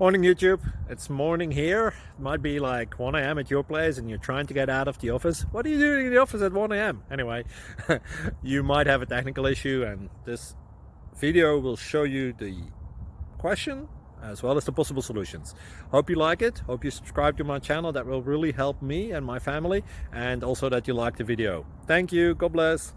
Morning YouTube, it's morning here. It might be like 1 a.m. at your place and you're trying to get out of the office. What are you doing in the office at 1 a.m.? Anyway, you might have a technical issue and this video will show you the question as well as the possible solutions. Hope you like it, hope you subscribe to my channel. That will really help me and my family, and also that you like the video. Thank you, God bless.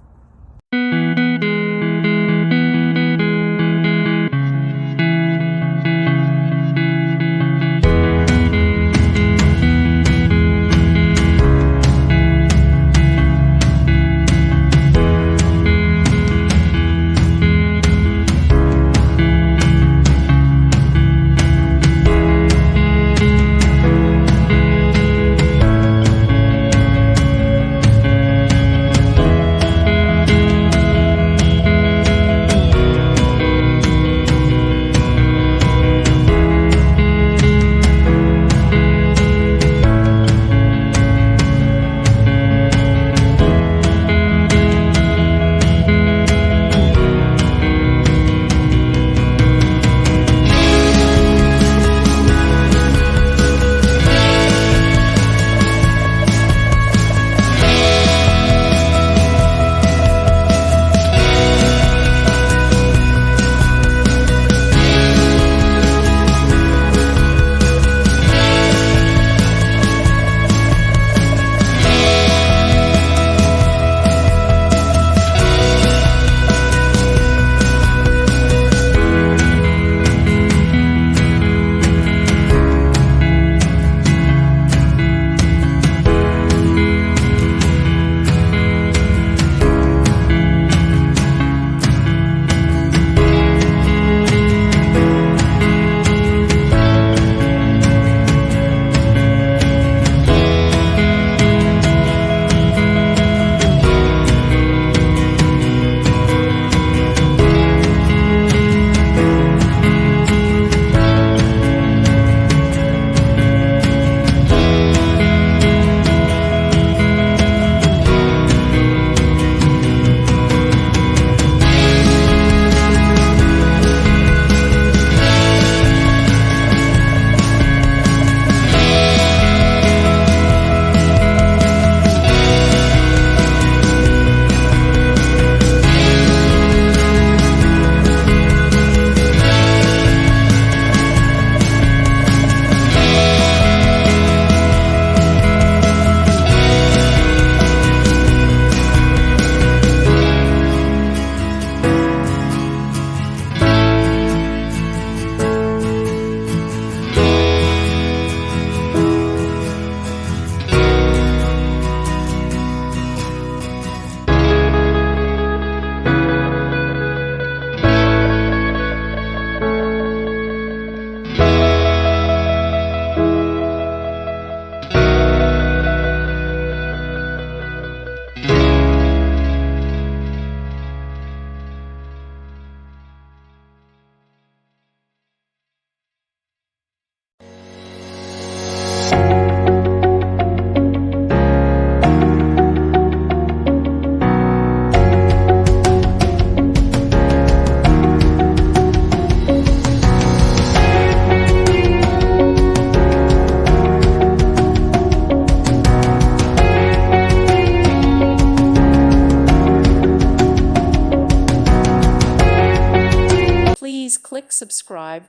Please click subscribe.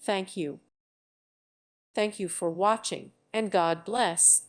Thank you. Thank you for watching, and God bless.